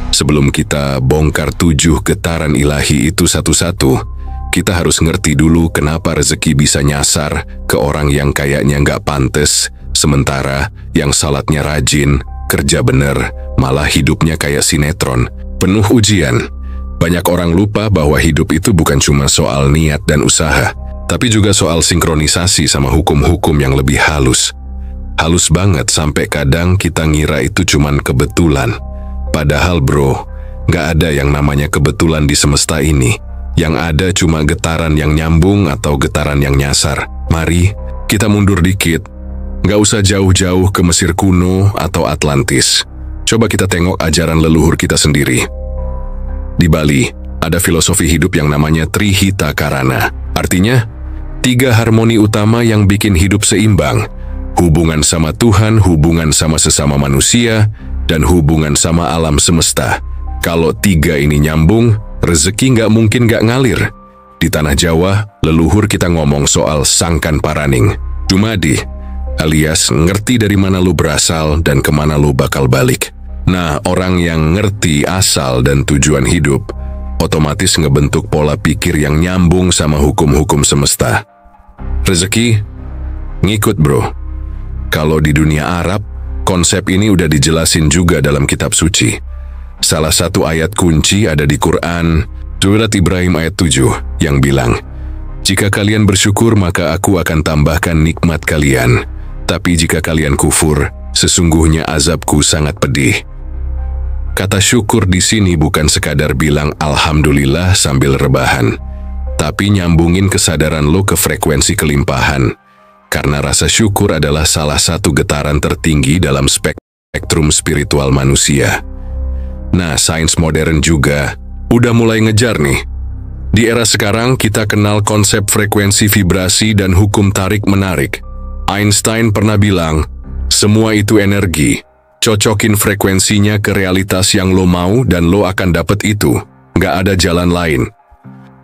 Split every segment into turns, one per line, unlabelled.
Sebelum kita bongkar 7 getaran ilahi itu satu-satu, kita harus ngerti dulu kenapa rezeki bisa nyasar ke orang yang kayaknya nggak pantes, sementara yang salatnya rajin, kerja bener, malah hidupnya kayak sinetron, penuh ujian. Banyak orang lupa bahwa hidup itu bukan cuma soal niat dan usaha, tapi juga soal sinkronisasi sama hukum-hukum yang lebih halus. Halus banget sampai kadang kita ngira itu cuman kebetulan. Padahal bro, nggak ada yang namanya kebetulan di semesta ini. Yang ada cuma getaran yang nyambung atau getaran yang nyasar. Mari, kita mundur dikit. Nggak usah jauh-jauh ke Mesir kuno atau Atlantis. Coba kita tengok ajaran leluhur kita sendiri. Di Bali, ada filosofi hidup yang namanya Trihita Karana. Artinya, 3 harmoni utama yang bikin hidup seimbang. Hubungan sama Tuhan, hubungan sama sesama manusia, dan hubungan sama alam semesta. Kalau 3 ini nyambung, rezeki nggak mungkin nggak ngalir. Di tanah Jawa, leluhur kita ngomong soal sangkan paraning. Dumadi, alias ngerti dari mana lu berasal dan kemana lu bakal balik. Nah, orang yang ngerti asal dan tujuan hidup, otomatis ngebentuk pola pikir yang nyambung sama hukum-hukum semesta. Rezeki, ngikut bro. Kalau di dunia Arab, konsep ini udah dijelasin juga dalam kitab suci. Salah satu ayat kunci ada di Quran, Surat Ibrahim ayat 7, yang bilang, "Jika kalian bersyukur maka aku akan tambahkan nikmat kalian. Tapi jika kalian kufur, sesungguhnya azabku sangat pedih." Kata syukur di sini bukan sekadar bilang alhamdulillah sambil rebahan, tapi nyambungin kesadaran lo ke frekuensi kelimpahan. Karena rasa syukur adalah salah satu getaran tertinggi dalam spektrum spiritual manusia. Nah, sains modern juga udah mulai ngejar nih. Di era sekarang kita kenal konsep frekuensi vibrasi dan hukum tarik-menarik. Einstein pernah bilang, semua itu energi. Cocokin frekuensinya ke realitas yang lo mau dan lo akan dapet itu. Nggak ada jalan lain.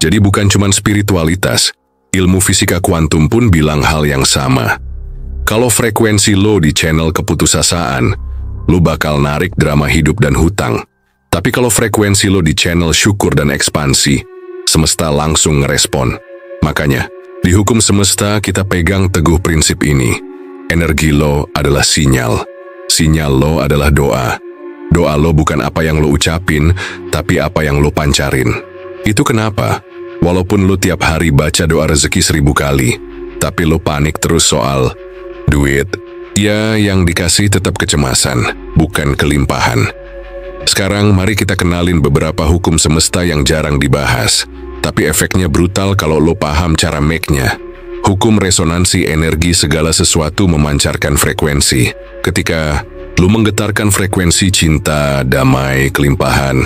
Jadi bukan cuma spiritualitas, ilmu fisika kuantum pun bilang hal yang sama. Kalau frekuensi lo di channel keputusasaan, lo bakal narik drama hidup dan hutang. Tapi kalau frekuensi lo di channel syukur dan ekspansi, semesta langsung ngerespon. Makanya, di hukum semesta kita pegang teguh prinsip ini. Energi lo adalah sinyal. Sinyal lo adalah doa. Doa lo bukan apa yang lo ucapin, tapi apa yang lo pancarin. Itu kenapa? Walaupun lo tiap hari baca doa rezeki 1000 kali, tapi lo panik terus soal duit. Ya, yang dikasih tetap kecemasan, bukan kelimpahan. Sekarang mari kita kenalin beberapa hukum semesta yang jarang dibahas, tapi efeknya brutal kalau lo paham cara make-nya. Hukum resonansi energi, segala sesuatu memancarkan frekuensi. Ketika lo menggetarkan frekuensi cinta, damai, kelimpahan,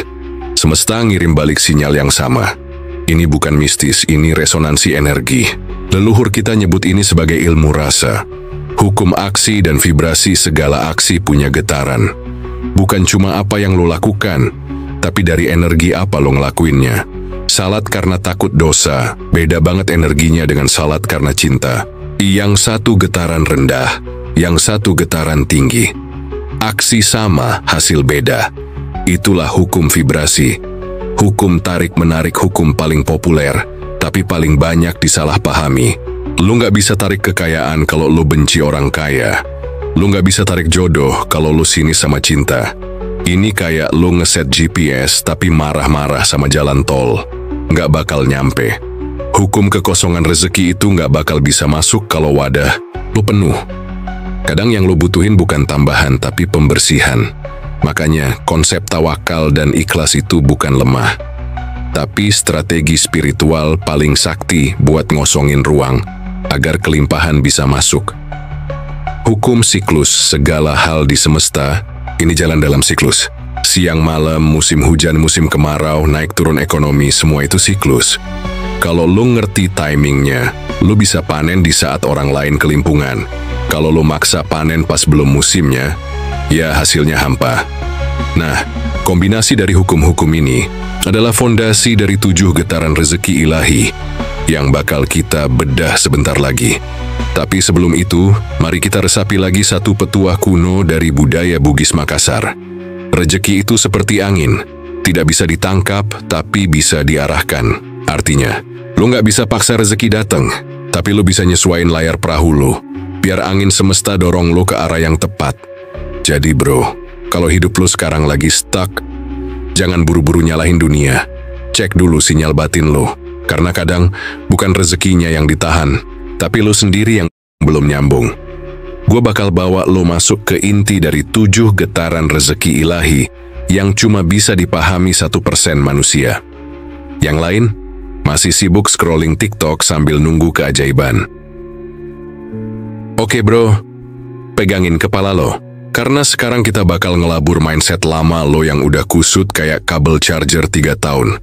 semesta ngirim balik sinyal yang sama. Ini bukan mistis, ini resonansi energi. Leluhur kita nyebut ini sebagai ilmu rasa. Hukum aksi dan vibrasi, segala aksi punya getaran. Bukan cuma apa yang lo lakukan, tapi dari energi apa lo ngelakuinnya. Salat karena takut dosa, beda banget energinya dengan salat karena cinta. Yang satu getaran rendah, yang satu getaran tinggi. Aksi sama, hasil beda. Itulah hukum vibrasi. Hukum tarik-menarik, hukum paling populer, tapi paling banyak disalahpahami. Lu nggak bisa tarik kekayaan kalau lu benci orang kaya. Lu nggak bisa tarik jodoh kalau lu sinis sama cinta. Ini kayak lu ngeset GPS tapi marah-marah sama jalan tol. Nggak bakal nyampe. Hukum kekosongan rezeki itu nggak bakal bisa masuk kalau wadah lu penuh. Kadang yang lu butuhin bukan tambahan tapi pembersihan. Makanya konsep tawakal dan ikhlas itu bukan lemah, tapi strategi spiritual paling sakti buat ngosongin ruang agar kelimpahan bisa masuk. Hukum siklus, segala hal di semesta ini jalan dalam siklus. Siang malam, musim hujan, musim kemarau, naik turun ekonomi, semua itu siklus. Kalau lu ngerti timingnya, lu bisa panen di saat orang lain kelimpungan. Kalau lu maksa panen pas belum musimnya, ya hasilnya hampa. Nah, kombinasi dari hukum-hukum ini adalah fondasi dari 7 getaran rezeki ilahi yang bakal kita bedah sebentar lagi. Tapi sebelum itu, mari kita resapi lagi satu petuah kuno dari budaya Bugis Makassar. Rezeki itu seperti angin, tidak bisa ditangkap tapi bisa diarahkan. Artinya, lu nggak bisa paksa rezeki datang, tapi lu bisa nyesuaiin layar perahu lu, biar angin semesta dorong lu ke arah yang tepat. Jadi bro, kalau hidup lu sekarang lagi stuck, jangan buru-buru nyalahin dunia. Cek dulu sinyal batin lu, karena kadang bukan rezekinya yang ditahan, tapi lu sendiri yang belum nyambung. Gue bakal bawa lo masuk ke inti dari 7 getaran rezeki ilahi yang cuma bisa dipahami 1% manusia. Yang lain, masih sibuk scrolling TikTok sambil nunggu keajaiban. Oke bro, pegangin kepala lo, karena sekarang kita bakal ngelabur mindset lama lo yang udah kusut kayak kabel charger 3 tahun.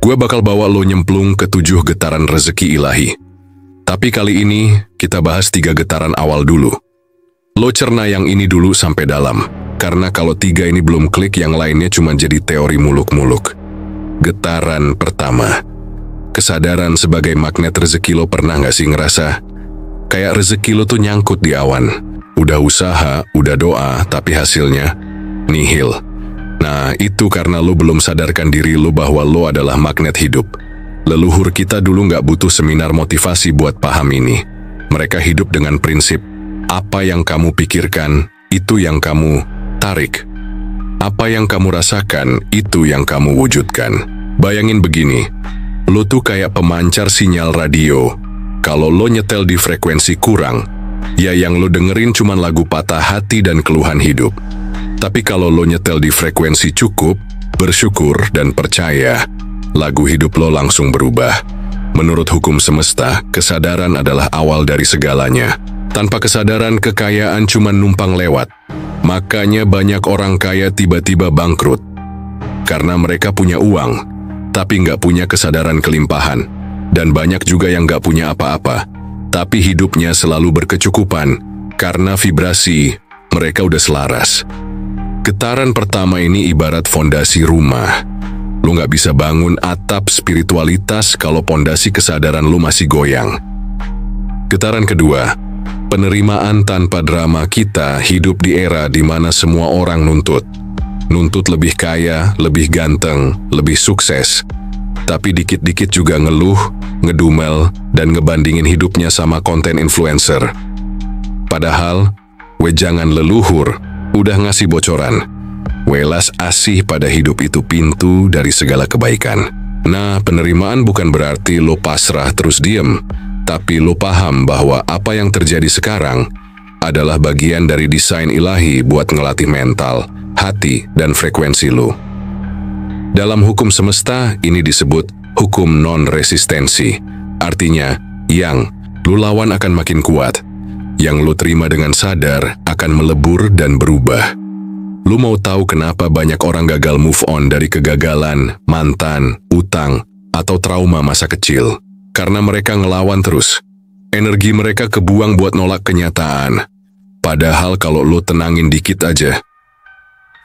Gue bakal bawa lo nyemplung ke 7 getaran rezeki ilahi. Tapi kali ini, kita bahas 3 getaran awal dulu. Lo cerna yang ini dulu sampai dalam, karena kalau 3 ini belum klik, yang lainnya cuma jadi teori muluk-muluk. Getaran pertama, kesadaran sebagai magnet rezeki. Lo pernah gak sih ngerasa kayak rezeki lo tuh nyangkut di awan? Udah usaha, udah doa, tapi hasilnya nihil. Nah, itu karena lo belum sadarkan diri lo bahwa lo adalah magnet hidup. Leluhur kita dulu gak butuh seminar motivasi buat paham ini. Mereka hidup dengan prinsip, apa yang kamu pikirkan, itu yang kamu tarik. Apa yang kamu rasakan, itu yang kamu wujudkan. Bayangin begini, lo tuh kayak pemancar sinyal radio. Kalau lo nyetel di frekuensi kurang, ya yang lo dengerin cuma lagu patah hati dan keluhan hidup. Tapi kalau lo nyetel di frekuensi cukup, bersyukur dan percaya, lagu hidup lo langsung berubah. Menurut hukum semesta, kesadaran adalah awal dari segalanya. Tanpa kesadaran, kekayaan cuma numpang lewat. Makanya banyak orang kaya tiba-tiba bangkrut. Karena mereka punya uang, tapi nggak punya kesadaran kelimpahan. Dan banyak juga yang nggak punya apa-apa, tapi hidupnya selalu berkecukupan, karena vibrasi mereka udah selaras. Getaran pertama ini ibarat fondasi rumah. Lu nggak bisa bangun atap spiritualitas kalau fondasi kesadaran lu masih goyang. Getaran kedua, penerimaan tanpa drama. Kita hidup di era di mana semua orang nuntut. Nuntut lebih kaya, lebih ganteng, lebih sukses. Tapi dikit-dikit juga ngeluh, ngedumel, dan ngebandingin hidupnya sama konten influencer. Padahal, wejangan leluhur udah ngasih bocoran. Welas asih pada hidup itu pintu dari segala kebaikan. Nah, penerimaan bukan berarti lo pasrah terus diem. Tapi lo paham bahwa apa yang terjadi sekarang adalah bagian dari desain ilahi buat ngelatih mental, hati, dan frekuensi lo. Dalam hukum semesta, ini disebut hukum non-resistensi. Artinya, yang lo lawan akan makin kuat. Yang lo terima dengan sadar akan melebur dan berubah. Lo mau tahu kenapa banyak orang gagal move on dari kegagalan, mantan, utang, atau trauma masa kecil? Karena mereka ngelawan terus. Energi mereka kebuang buat nolak kenyataan. Padahal kalau lo tenangin dikit aja,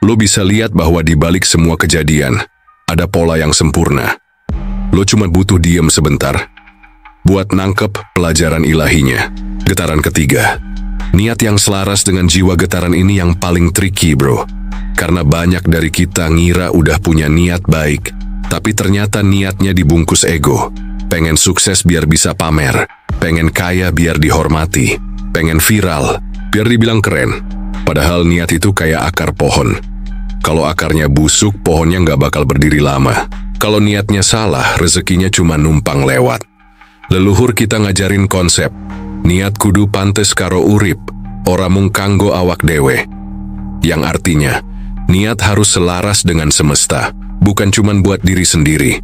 lo bisa lihat bahwa di balik semua kejadian, ada pola yang sempurna. Lo cuma butuh diem sebentar, buat nangkep pelajaran ilahinya. Getaran ketiga, niat yang selaras dengan jiwa. Getaran ini yang paling tricky bro. Karena banyak dari kita ngira udah punya niat baik, tapi ternyata niatnya dibungkus ego. Pengen sukses biar bisa pamer, pengen kaya biar dihormati, pengen viral biar dibilang keren. Padahal niat itu kayak akar pohon. Kalau akarnya busuk, pohonnya nggak bakal berdiri lama. Kalau niatnya salah, rezekinya cuma numpang lewat. Leluhur kita ngajarin konsep, niat kudu pantes karo urip, ora mung kanggo awak dewe. Yang artinya, niat harus selaras dengan semesta, bukan cuma buat diri sendiri.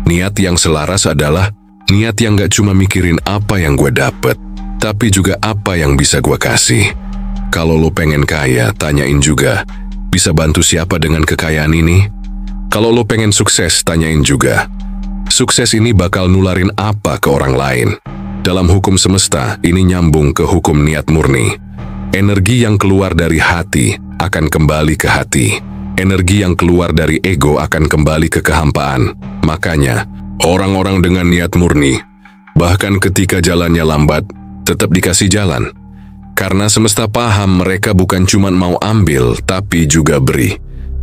Niat yang selaras adalah niat yang gak cuma mikirin apa yang gue dapet, tapi juga apa yang bisa gue kasih. Kalau lo pengen kaya, tanyain juga, bisa bantu siapa dengan kekayaan ini? Kalau lo pengen sukses, tanyain juga, sukses ini bakal nularin apa ke orang lain? Dalam hukum semesta, ini nyambung ke hukum niat murni. Energi yang keluar dari hati akan kembali ke hati. Energi yang keluar dari ego akan kembali ke kehampaan. Makanya, orang-orang dengan niat murni, bahkan ketika jalannya lambat, tetap dikasih jalan. Karena semesta paham mereka bukan cuma mau ambil, tapi juga beri.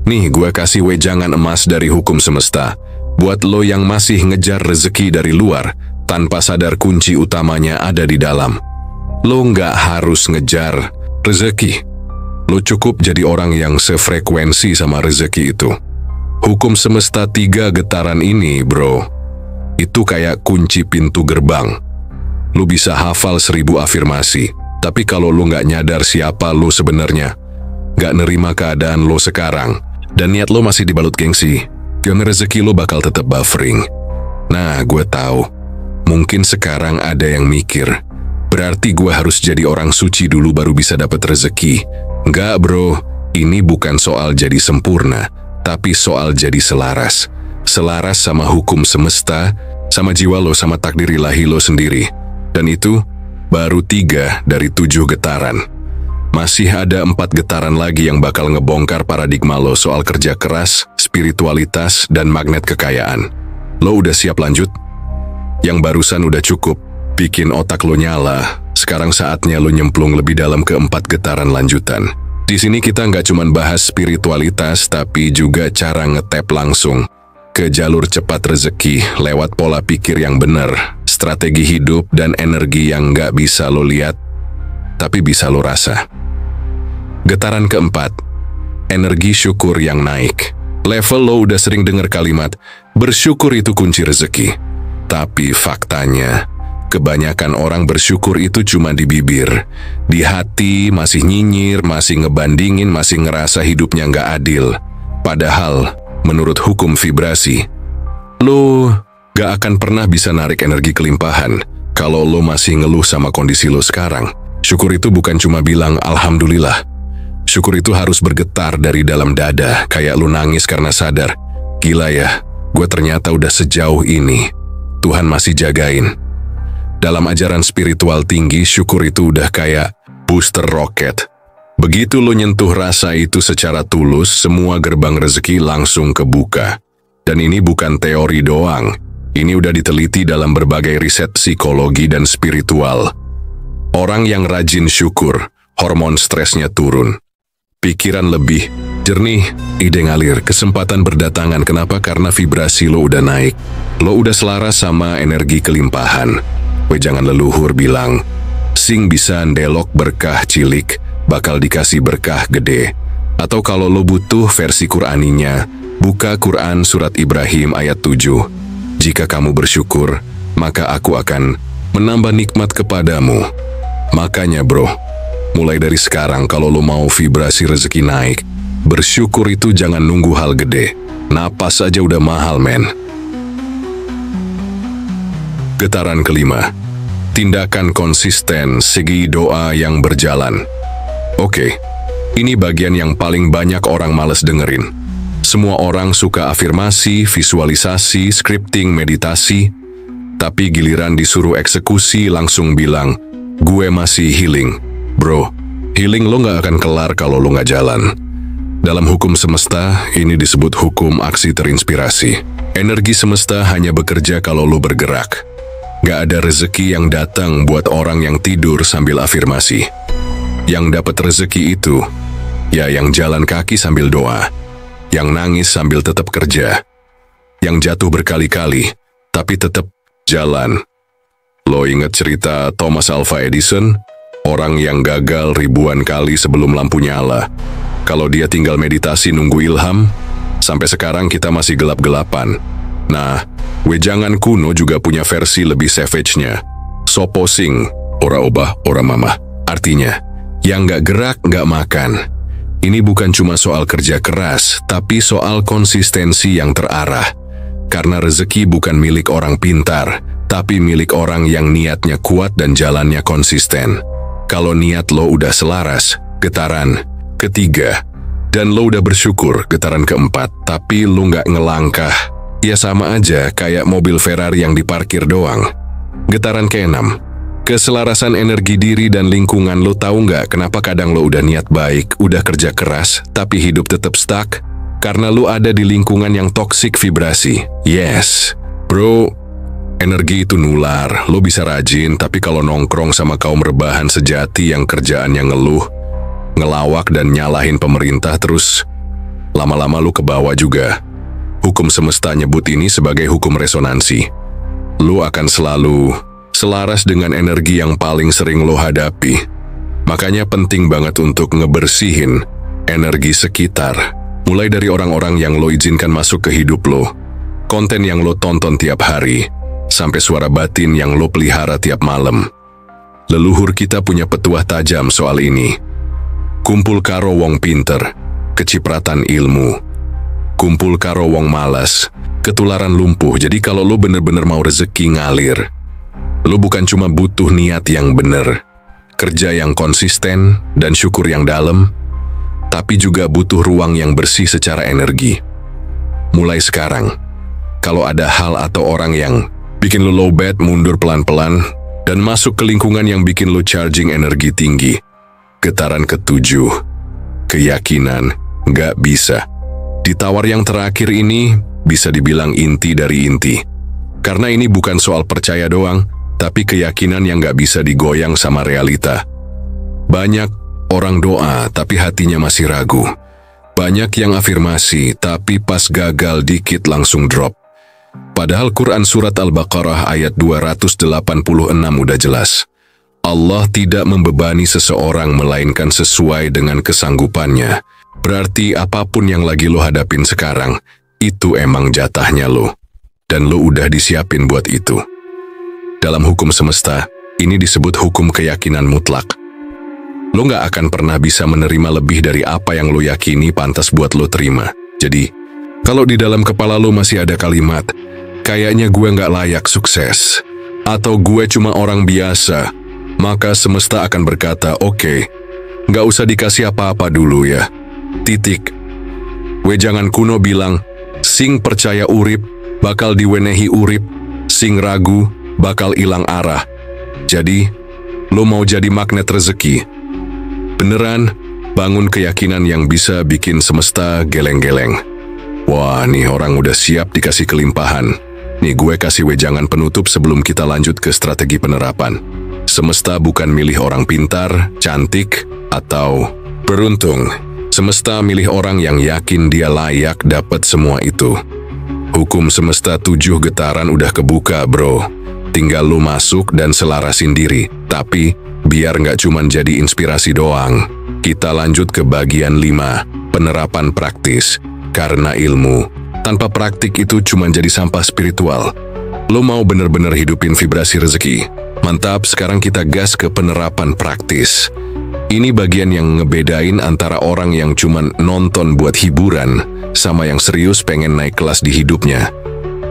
Nih gue kasih wejangan emas dari hukum semesta. Buat lo yang masih ngejar rezeki dari luar, tanpa sadar kunci utamanya ada di dalam. Lo nggak harus ngejar rezeki. Lo cukup jadi orang yang sefrekuensi sama rezeki itu. Hukum semesta 3 getaran ini, bro, itu kayak kunci pintu gerbang. Lo bisa hafal 1000 afirmasi, tapi kalau lo nggak nyadar siapa lo sebenarnya, nggak nerima keadaan lo sekarang, dan niat lo masih dibalut gengsi, gang rezeki lo bakal tetap buffering. Nah, gue tahu, mungkin sekarang ada yang mikir, berarti gue harus jadi orang suci dulu baru bisa dapat rezeki. Enggak bro, ini bukan soal jadi sempurna, tapi soal jadi selaras. Selaras sama hukum semesta, sama jiwa lo, sama takdir ilahi lo sendiri. Dan itu baru 3 dari 7 getaran. Masih ada 4 getaran lagi yang bakal ngebongkar paradigma lo soal kerja keras, spiritualitas, dan magnet kekayaan. Lo udah siap lanjut? Yang barusan udah cukup bikin otak lo nyala. Sekarang saatnya lo nyemplung lebih dalam ke 4 getaran lanjutan. Di sini kita nggak cuma bahas spiritualitas, tapi juga cara ngetap langsung ke jalur cepat rezeki lewat pola pikir yang benar, strategi hidup, dan energi yang nggak bisa lo lihat, tapi bisa lo rasa. Getaran keempat, energi syukur yang naik. Level lo udah sering dengar kalimat, bersyukur itu kunci rezeki. Tapi faktanya, kebanyakan orang bersyukur itu cuma di bibir. Di hati masih nyinyir, masih ngebandingin, masih ngerasa hidupnya nggak adil. Padahal, menurut hukum vibrasi, lo gak akan pernah bisa narik energi kelimpahan kalau lo masih ngeluh sama kondisi lo sekarang. Syukur itu bukan cuma bilang alhamdulillah. Syukur itu harus bergetar dari dalam dada, kayak lo nangis karena sadar, gila ya, gue ternyata udah sejauh ini. Tuhan masih jagain. Dalam ajaran spiritual tinggi, syukur itu udah kayak booster roket. Begitu lo nyentuh rasa itu secara tulus, semua gerbang rezeki langsung kebuka. Dan ini bukan teori doang. Ini udah diteliti dalam berbagai riset psikologi dan spiritual. Orang yang rajin syukur, hormon stresnya turun. Pikiran lebih jernih, ide ngalir, kesempatan berdatangan. Kenapa? Karena vibrasi lo udah naik. Lo udah selaras sama energi kelimpahan. Jangan leluhur bilang, sing bisa ndelok berkah cilik, bakal dikasih berkah gede. Atau kalau lo butuh versi Qur'aninya, buka Quran surat Ibrahim ayat 7. Jika kamu bersyukur, maka aku akan menambah nikmat kepadamu. Makanya bro, mulai dari sekarang kalau lo mau vibrasi rezeki naik, bersyukur itu jangan nunggu hal gede. Napas aja udah mahal men. Getaran kelima, tindakan konsisten segi doa yang berjalan. Oke, ini bagian yang paling banyak orang males dengerin. Semua orang suka afirmasi, visualisasi, scripting, meditasi, tapi giliran disuruh eksekusi langsung bilang, gue masih healing. Bro, healing lo gak akan kelar kalau lo gak jalan. Dalam hukum semesta, ini disebut hukum aksi terinspirasi. Energi semesta hanya bekerja kalau lo bergerak. Gak ada rezeki yang datang buat orang yang tidur sambil afirmasi. Yang dapat rezeki itu, ya yang jalan kaki sambil doa, yang nangis sambil tetap kerja, yang jatuh berkali-kali, tapi tetap jalan. Lo ingat cerita Thomas Alva Edison? Orang yang gagal ribuan kali sebelum lampu nyala. Kalau dia tinggal meditasi nunggu ilham, sampai sekarang kita masih gelap-gelapan. Nah, wejangan kuno juga punya versi lebih savage-nya. Sopo sing, ora obah, ora mamah. Artinya, yang gak gerak, gak makan. Ini bukan cuma soal kerja keras, tapi soal konsistensi yang terarah. Karena rezeki bukan milik orang pintar, tapi milik orang yang niatnya kuat dan jalannya konsisten. Kalau niat lo udah selaras, getaran ketiga, dan lo udah bersyukur, getaran keempat, tapi lo gak ngelangkah, ya sama aja kayak mobil Ferrari yang diparkir doang. Getaran keenam, keselarasan energi diri dan lingkungan. Lo tahu nggak kenapa kadang lo udah niat baik, udah kerja keras, tapi hidup tetap stuck? Karena lo ada di lingkungan yang toksik vibrasi. Yes, bro, energi itu nular. Lo bisa rajin, tapi kalau nongkrong sama kaum rebahan sejati yang kerjaannya ngeluh, ngelawak dan nyalahin pemerintah terus, lama-lama lu ke bawah juga. Hukum semesta nyebut ini sebagai hukum resonansi. Lu akan selalu selaras dengan energi yang paling sering lo hadapi. Makanya penting banget untuk ngebersihin energi sekitar. Mulai dari orang-orang yang lo izinkan masuk ke hidup lo, konten yang lo tonton tiap hari, sampai suara batin yang lo pelihara tiap malam. Leluhur kita punya petuah tajam soal ini. Kumpul karo wong pinter, kecipratan ilmu. Kumpul karo wong malas, ketularan lumpuh. Jadi kalau lo bener-bener mau rezeki ngalir, lo bukan cuma butuh niat yang bener, kerja yang konsisten, dan syukur yang dalam, tapi juga butuh ruang yang bersih secara energi. Mulai sekarang, kalau ada hal atau orang yang bikin lo lowbat, mundur pelan-pelan, dan masuk ke lingkungan yang bikin lo charging energi tinggi. Getaran ketujuh, keyakinan nggak bisa. Di tawar yang terakhir ini, bisa dibilang inti dari inti. Karena ini bukan soal percaya doang, tapi keyakinan yang nggak bisa digoyang sama realita. Banyak orang doa, tapi hatinya masih ragu. Banyak yang afirmasi, tapi pas gagal dikit langsung drop. Padahal Quran Surat Al-Baqarah ayat 286 udah jelas. Allah tidak membebani seseorang melainkan sesuai dengan kesanggupannya. Berarti apapun yang lagi lo hadapin sekarang, itu emang jatahnya lo. Dan lo udah disiapin buat itu. Dalam hukum semesta, ini disebut hukum keyakinan mutlak. Lo gak akan pernah bisa menerima lebih dari apa yang lo yakini pantas buat lo terima. Jadi, kalau di dalam kepala lo masih ada kalimat, kayaknya gue gak layak sukses, atau gue cuma orang biasa, maka semesta akan berkata, oke, gak usah dikasih apa-apa dulu ya. Titik. Wejangan kuno bilang, sing percaya urip, bakal diwenehi urip, sing ragu, bakal ilang arah. Jadi, lo mau jadi magnet rezeki. Beneran, bangun keyakinan yang bisa bikin semesta geleng-geleng. Wah, nih orang udah siap dikasih kelimpahan. Nih gue kasih wejangan penutup sebelum kita lanjut ke strategi penerapan. Semesta bukan milih orang pintar, cantik, atau beruntung. Semesta milih orang yang yakin dia layak dapat semua itu. Hukum semesta 7 getaran udah kebuka, bro. Tinggal lu masuk dan selarasin diri. Tapi, biar nggak cuman jadi inspirasi doang, kita lanjut ke bagian 5, penerapan praktis. Karena ilmu, tanpa praktik itu cuman jadi sampah spiritual. Lu mau bener-bener hidupin vibrasi rezeki? Mantap, sekarang kita gas ke penerapan praktis. Ini bagian yang ngebedain antara orang yang cuman nonton buat hiburan sama yang serius pengen naik kelas di hidupnya.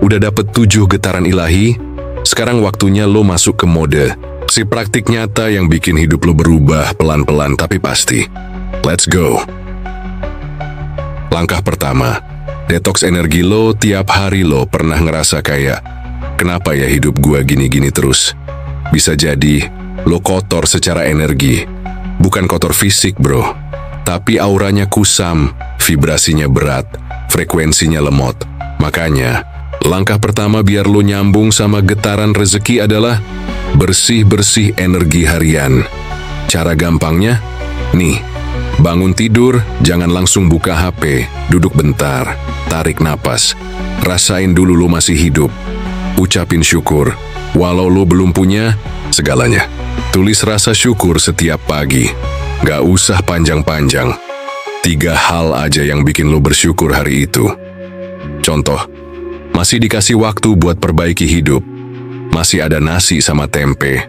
Udah dapet 7 getaran ilahi, sekarang waktunya lo masuk ke mode si praktik nyata yang bikin hidup lo berubah pelan-pelan tapi pasti. Let's go. Langkah pertama, detoks energi lo. Tiap hari lo pernah ngerasa kayak, kenapa ya hidup gua gini-gini terus? Bisa jadi lo kotor secara energi. Bukan kotor fisik, bro, tapi auranya kusam, vibrasinya berat, frekuensinya lemot. Makanya, langkah pertama biar lo nyambung sama getaran rezeki adalah bersih-bersih energi harian. Cara gampangnya, nih, bangun tidur, jangan langsung buka HP, duduk bentar, tarik napas, rasain dulu lo masih hidup, ucapin syukur, walau lo belum punya segalanya. Tulis rasa syukur setiap pagi. Gak usah panjang-panjang. 3 hal aja yang bikin lo bersyukur hari itu. Contoh, masih dikasih waktu buat perbaiki hidup. Masih ada nasi sama tempe.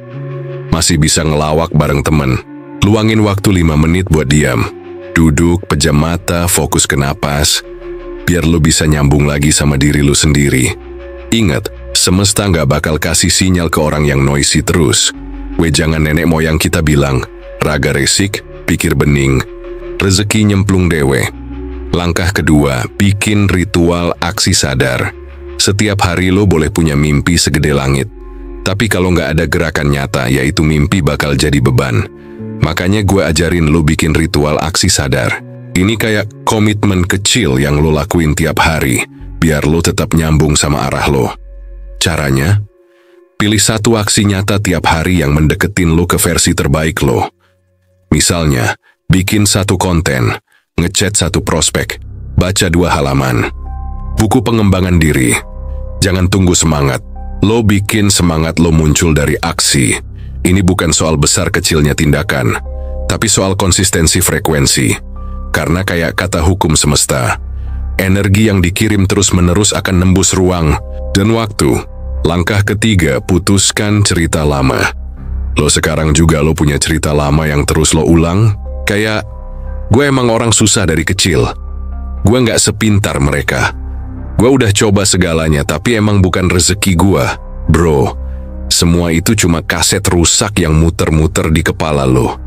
Masih bisa ngelawak bareng temen. Luangin waktu 5 menit buat diam. Duduk, pejam mata, fokus ke napas. Biar lo bisa nyambung lagi sama diri lo sendiri. Ingat, semesta gak bakal kasih sinyal ke orang yang noisy terus. Wejangan nenek moyang kita bilang, raga resik, pikir bening, rezeki nyemplung dewe. Langkah kedua, bikin ritual aksi sadar. Setiap hari lo boleh punya mimpi segede langit. Tapi kalau nggak ada gerakan nyata, yaitu mimpi bakal jadi beban. Makanya gue ajarin lo bikin ritual aksi sadar. Ini kayak komitmen kecil yang lo lakuin tiap hari, biar lo tetap nyambung sama arah lo. Caranya, pilih satu aksi nyata tiap hari yang mendeketin lo ke versi terbaik lo. Misalnya, bikin satu konten, ngechat satu prospek, baca 2 halaman. Buku pengembangan diri. Jangan tunggu semangat. Lo bikin semangat lo muncul dari aksi. Ini bukan soal besar kecilnya tindakan, tapi soal konsistensi frekuensi. Karena kayak kata hukum semesta, energi yang dikirim terus-menerus akan nembus ruang dan waktu. Langkah ketiga, putuskan cerita lama. Lo sekarang juga lo punya cerita lama yang terus lo ulang, kayak, gue emang orang susah dari kecil. Gue nggak sepintar mereka. Gue udah coba segalanya, tapi emang bukan rezeki gue. Bro, semua itu cuma kaset rusak yang muter-muter di kepala lo.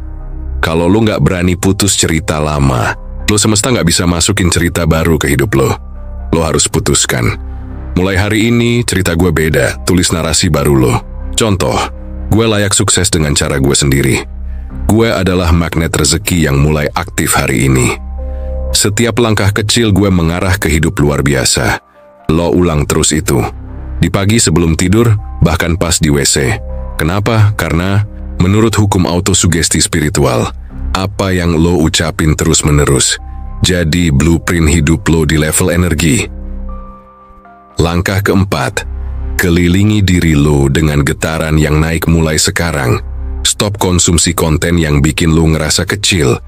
Kalau lo nggak berani putus cerita lama, lo semesta nggak bisa masukin cerita baru ke hidup lo. Lo harus putuskan. Mulai hari ini, cerita gue beda, tulis narasi baru lo. Contoh, gue layak sukses dengan cara gue sendiri. Gue adalah magnet rezeki yang mulai aktif hari ini. Setiap langkah kecil gue mengarah ke hidup luar biasa. Lo ulang terus itu. Di pagi sebelum tidur, bahkan pas di WC. Kenapa? Karena menurut hukum autosugesti spiritual, apa yang lo ucapin terus-menerus jadi blueprint hidup lo di level energi. Langkah keempat, kelilingi diri lo dengan getaran yang naik mulai sekarang. Stop konsumsi konten yang bikin lo ngerasa kecil,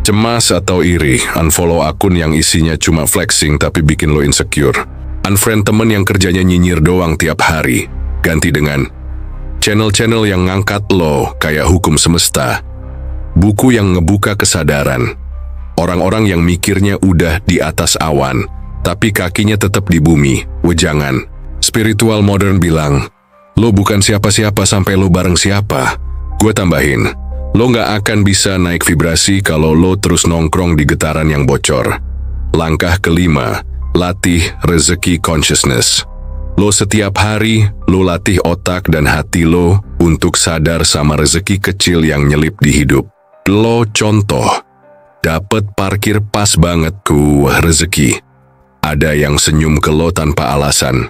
cemas atau iri. Unfollow akun yang isinya cuma flexing tapi bikin lo insecure. Unfriend temen yang kerjanya nyinyir doang tiap hari. Ganti dengan channel-channel yang ngangkat lo kayak hukum semesta. Buku yang ngebuka kesadaran. Orang-orang yang mikirnya udah di atas awan, tapi kakinya tetap di bumi. Wejangan. Spiritual modern bilang, lo bukan siapa-siapa sampai lo bareng siapa. Gue tambahin, lo nggak akan bisa naik vibrasi kalau lo terus nongkrong di getaran yang bocor. Langkah kelima, latih rezeki consciousness. Lo setiap hari, lo latih otak dan hati lo untuk sadar sama rezeki kecil yang nyelip di hidup. Lo contoh, dapet parkir pas banget rezeki. Ada yang senyum ke lo tanpa alasan.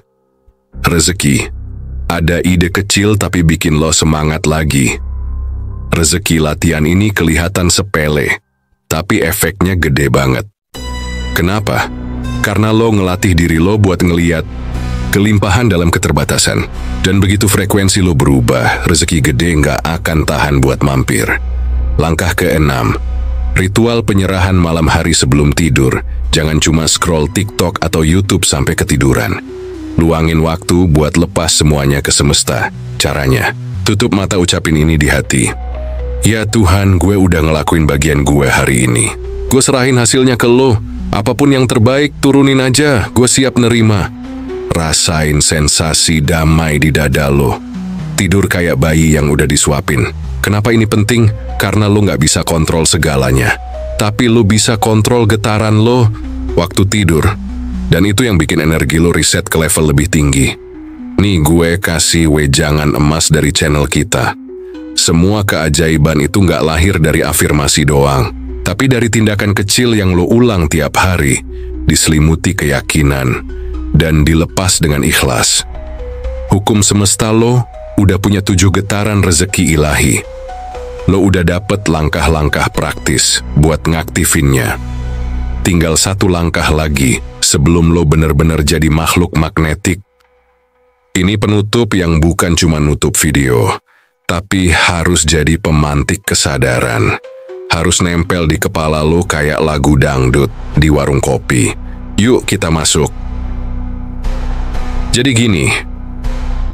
Rezeki. Ada ide kecil tapi bikin lo semangat lagi. Rezeki latihan ini kelihatan sepele, tapi efeknya gede banget. Kenapa? Karena lo ngelatih diri lo buat ngeliat kelimpahan dalam keterbatasan. Dan begitu frekuensi lo berubah, rezeki gede nggak akan tahan buat mampir. Langkah keenam, ritual penyerahan malam hari sebelum tidur. Jangan cuma scroll TikTok atau YouTube sampai ketiduran. Luangin waktu buat lepas semuanya ke semesta. Caranya, tutup mata ucapin ini di hati. Ya Tuhan, gue udah ngelakuin bagian gue hari ini. Gue serahin hasilnya ke lo. Apapun yang terbaik, turunin aja. Gue siap nerima. Rasain sensasi damai di dada lo. Tidur kayak bayi yang udah disuapin. Kenapa ini penting? Karena lo nggak bisa kontrol segalanya. Tapi lo bisa kontrol getaran lo waktu tidur. Dan itu yang bikin energi lo reset ke level lebih tinggi. Nih gue kasih wejangan emas dari channel kita. Semua keajaiban itu nggak lahir dari afirmasi doang, tapi dari tindakan kecil yang lo ulang tiap hari, diselimuti keyakinan, dan dilepas dengan ikhlas. Hukum semesta lo udah punya 7 getaran rezeki ilahi. Lo udah dapet langkah-langkah praktis buat ngaktifinnya. Tinggal 1 langkah lagi sebelum lo bener-bener jadi makhluk magnetik. Ini penutup yang bukan cuma nutup video, tapi harus jadi pemantik kesadaran. Harus nempel di kepala lo kayak lagu dangdut di warung kopi. Yuk kita masuk. Jadi gini,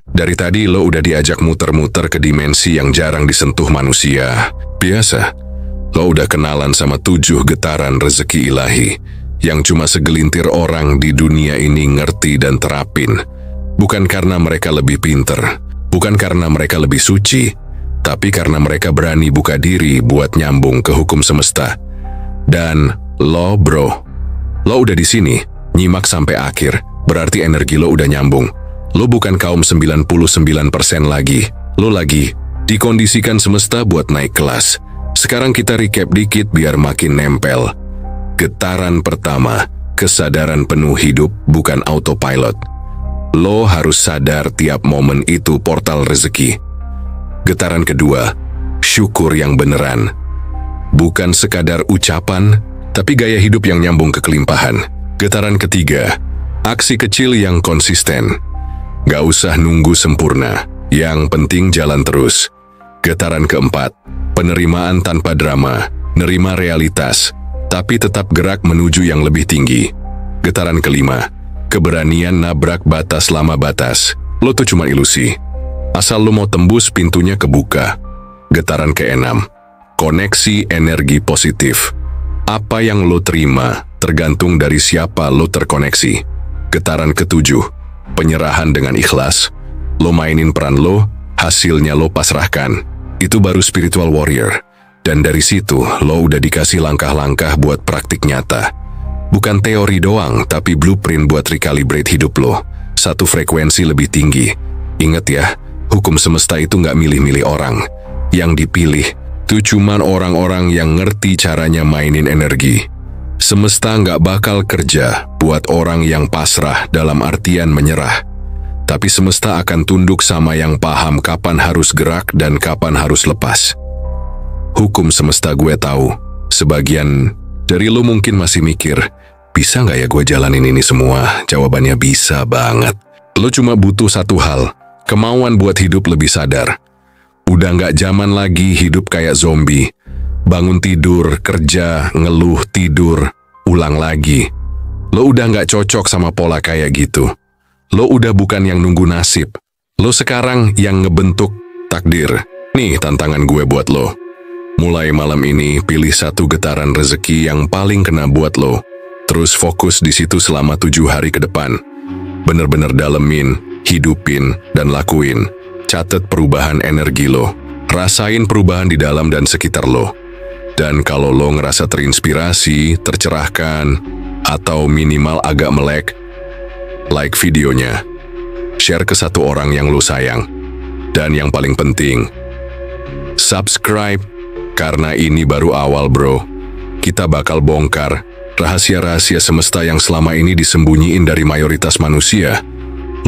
dari tadi lo udah diajak muter-muter ke dimensi yang jarang disentuh manusia. Biasa, lo udah kenalan sama 7 getaran rezeki ilahi yang cuma segelintir orang di dunia ini ngerti dan terapin. Bukan karena mereka lebih pinter, bukan karena mereka lebih suci, tapi karena mereka berani buka diri buat nyambung ke hukum semesta. Dan lo bro, lo udah di sini, nyimak sampai akhir, berarti energi lo udah nyambung. Lo bukan kaum 99% lagi, lo lagi dikondisikan semesta buat naik kelas. Sekarang kita recap dikit biar makin nempel. Getaran pertama, kesadaran penuh hidup bukan autopilot. Lo harus sadar tiap momen itu portal rezeki. Getaran kedua, syukur yang beneran. Bukan sekadar ucapan, tapi gaya hidup yang nyambung ke kelimpahan. Getaran ketiga, aksi kecil yang konsisten. Gak usah nunggu sempurna, yang penting jalan terus. Getaran keempat, penerimaan tanpa drama, nerima realitas, tapi tetap gerak menuju yang lebih tinggi. Getaran kelima, keberanian nabrak batas lama batas. Lo tuh cuma ilusi. Asal lo mau tembus, pintunya kebuka. Getaran keenam, koneksi energi positif. Apa yang lo terima tergantung dari siapa lo terkoneksi. Getaran ketujuh, penyerahan dengan ikhlas. Lo mainin peran lo, hasilnya lo pasrahkan. Itu baru spiritual warrior. Dan dari situ lo udah dikasih langkah-langkah buat praktik nyata. Bukan teori doang, tapi blueprint buat recalibrate hidup lo. Satu frekuensi lebih tinggi. Ingat ya, hukum semesta itu nggak milih-milih orang. Yang dipilih tuh cuman orang-orang yang ngerti caranya mainin energi. Semesta nggak bakal kerja buat orang yang pasrah dalam artian menyerah. Tapi semesta akan tunduk sama yang paham kapan harus gerak dan kapan harus lepas. Hukum semesta gue tahu. Sebagian dari lo mungkin masih mikir, bisa nggak ya gue jalanin ini semua? Jawabannya bisa banget. Lo cuma butuh satu hal, kemauan buat hidup lebih sadar. Udah nggak zaman lagi hidup kayak zombie. Bangun tidur, kerja, ngeluh, tidur, ulang lagi. Lo udah nggak cocok sama pola kayak gitu. Lo udah bukan yang nunggu nasib. Lo sekarang yang ngebentuk takdir. Nih tantangan gue buat lo. Mulai malam ini, pilih satu getaran rezeki yang paling kena buat lo. Terus fokus di situ selama 7 hari ke depan. Bener-bener dalemin, hidupin, dan lakuin. Catat perubahan energi lo. Rasain perubahan di dalam dan sekitar lo. Dan kalau lo ngerasa terinspirasi, tercerahkan, atau minimal agak melek, like videonya. Share ke satu orang yang lo sayang. Dan yang paling penting, subscribe. Karena ini baru awal bro. Kita bakal bongkar rahasia-rahasia semesta yang selama ini disembunyiin dari mayoritas manusia.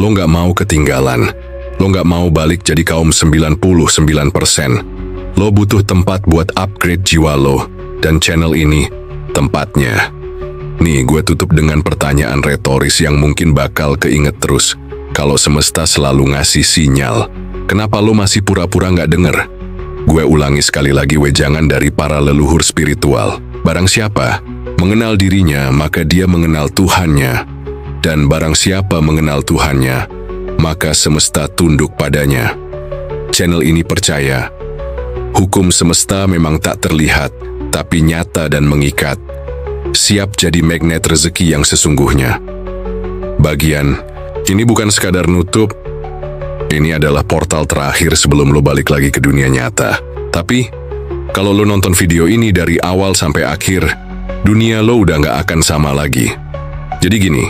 Lo nggak mau ketinggalan. Lo nggak mau balik jadi kaum 99%. Lo butuh tempat buat upgrade jiwa lo. Dan channel ini, tempatnya. Nih, gue tutup dengan pertanyaan retoris yang mungkin bakal keinget terus. Kalau semesta selalu ngasih sinyal, kenapa lo masih pura-pura nggak denger? Gue ulangi sekali lagi, wejangan dari para leluhur spiritual. Barang siapa mengenal dirinya, maka dia mengenal Tuhannya. Dan barang siapa mengenal Tuhannya, maka semesta tunduk padanya. Channel ini percaya, hukum semesta memang tak terlihat, tapi nyata dan mengikat. Siap jadi magnet rezeki yang sesungguhnya. Bagian, ini bukan sekadar nutup, ini adalah portal terakhir sebelum lo balik lagi ke dunia nyata. Tapi, kalau lo nonton video ini dari awal sampai akhir, dunia lo udah nggak akan sama lagi. Jadi gini,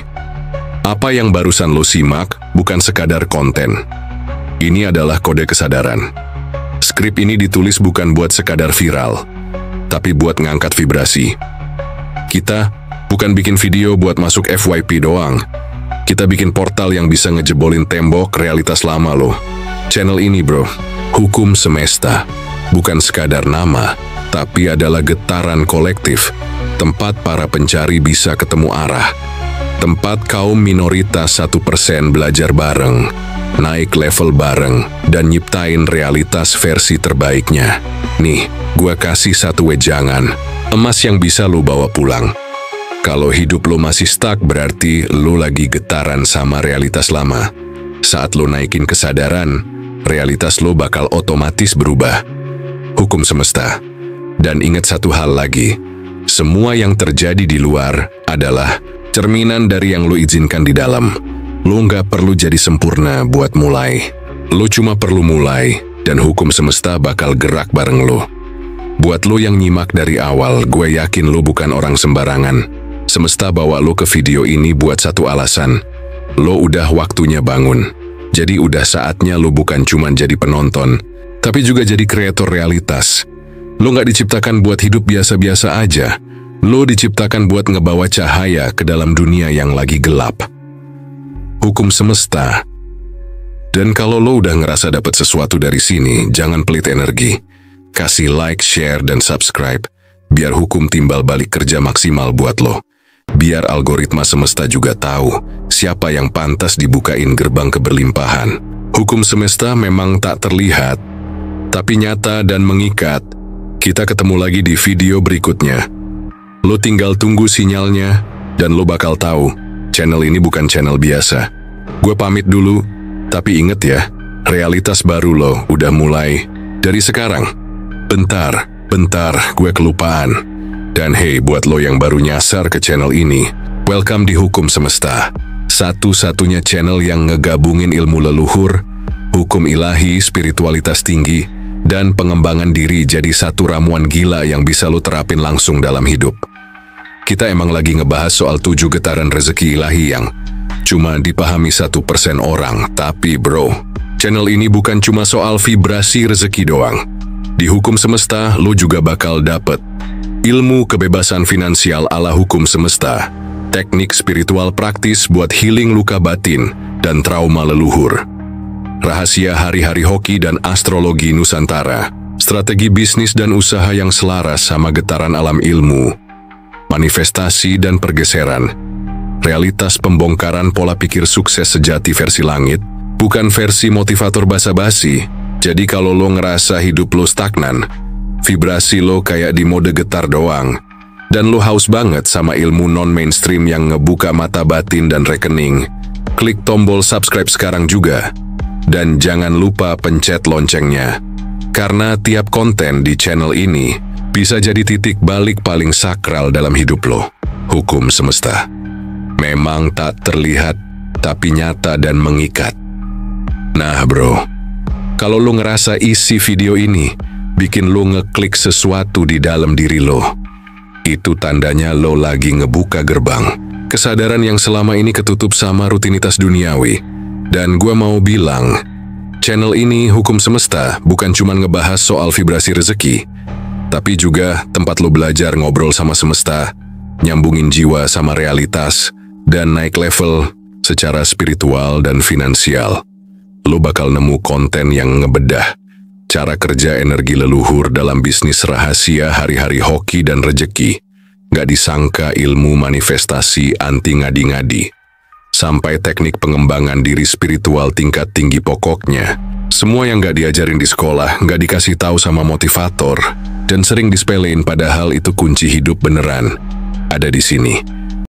apa yang barusan lo simak bukan sekadar konten. Ini adalah kode kesadaran. Skrip ini ditulis bukan buat sekadar viral, tapi buat ngangkat vibrasi. Kita bukan bikin video buat masuk FYP doang. Kita bikin portal yang bisa ngejebolin tembok realitas lama lo. Channel ini bro, hukum semesta. Bukan sekadar nama, tapi adalah getaran kolektif. Tempat para pencari bisa ketemu arah. Tempat kaum minoritas 1% belajar bareng, naik level bareng, dan nyiptain realitas versi terbaiknya. Nih, gua kasih satu wejangan, emas yang bisa lo bawa pulang. Kalau hidup lo masih stuck, berarti lo lagi getaran sama realitas lama. Saat lo naikin kesadaran, realitas lo bakal otomatis berubah. Hukum semesta. Dan ingat satu hal lagi, semua yang terjadi di luar adalah cerminan dari yang lo izinkan di dalam. Lo nggak perlu jadi sempurna buat mulai. Lo cuma perlu mulai, dan hukum semesta bakal gerak bareng lo. Buat lo yang nyimak dari awal, gue yakin lo bukan orang sembarangan. Semesta bawa lo ke video ini buat satu alasan. Lo udah waktunya bangun. Jadi udah saatnya lo bukan cuma jadi penonton, tapi juga jadi kreator realitas. Lo nggak diciptakan buat hidup biasa-biasa aja. Lo diciptakan buat ngebawa cahaya ke dalam dunia yang lagi gelap. Hukum semesta. Dan kalau lo udah ngerasa dapat sesuatu dari sini, jangan pelit energi. Kasih like, share, dan subscribe, biar hukum timbal balik kerja maksimal buat lo. biar algoritma semesta juga tahu siapa yang pantas dibukain gerbang keberlimpahan. Hukum semesta memang tak terlihat, tapi nyata dan mengikat. Kita ketemu lagi di video berikutnya. Lo tinggal tunggu sinyalnya, dan lo bakal tahu channel ini bukan channel biasa. Gue pamit dulu, tapi inget ya, realitas baru lo udah mulai dari sekarang. Bentar, gue kelupaan. Dan hey, buat lo yang baru nyasar ke channel ini, welcome di Hukum Semesta. Satu-satunya channel yang ngegabungin ilmu leluhur, hukum ilahi, spiritualitas tinggi, dan pengembangan diri jadi satu ramuan gila yang bisa lo terapin langsung dalam hidup. Kita emang lagi ngebahas soal 7 getaran rezeki ilahi yang cuma dipahami 1% orang. Tapi bro, channel ini bukan cuma soal vibrasi rezeki doang. Di Hukum Semesta, lo juga bakal dapet ilmu kebebasan finansial ala hukum semesta, teknik spiritual praktis buat healing luka batin dan trauma leluhur, rahasia hari-hari hoki dan astrologi Nusantara, strategi bisnis dan usaha yang selaras sama getaran alam ilmu, manifestasi dan pergeseran, realitas pembongkaran pola pikir sukses sejati versi langit, bukan versi motivator basa-basi. Jadi kalau lo ngerasa hidup lo stagnan, vibrasi lo kayak di mode getar doang, dan lo haus banget sama ilmu non-mainstream yang ngebuka mata batin dan rekening, klik tombol subscribe sekarang juga. Dan jangan lupa pencet loncengnya, karena tiap konten di channel ini bisa jadi titik balik paling sakral dalam hidup lo. Hukum semesta memang tak terlihat, tapi nyata dan mengikat. Nah bro, kalau lo ngerasa isi video ini bikin lo ngeklik sesuatu di dalam diri lo, itu tandanya lo lagi ngebuka gerbang kesadaran yang selama ini ketutup sama rutinitas duniawi. Dan gua mau bilang, channel ini Hukum Semesta bukan cuma ngebahas soal vibrasi rezeki, tapi juga tempat lo belajar ngobrol sama semesta, nyambungin jiwa sama realitas, dan naik level secara spiritual dan finansial. Lo bakal nemu konten yang ngebedah cara kerja energi leluhur dalam bisnis rahasia hari-hari hoki dan rejeki. Gak disangka ilmu manifestasi anti ngadi-ngadi, sampai teknik pengembangan diri spiritual tingkat tinggi pokoknya. Semua yang gak diajarin di sekolah, gak dikasih tahu sama motivator, dan sering disepelein padahal itu kunci hidup beneran, ada di sini.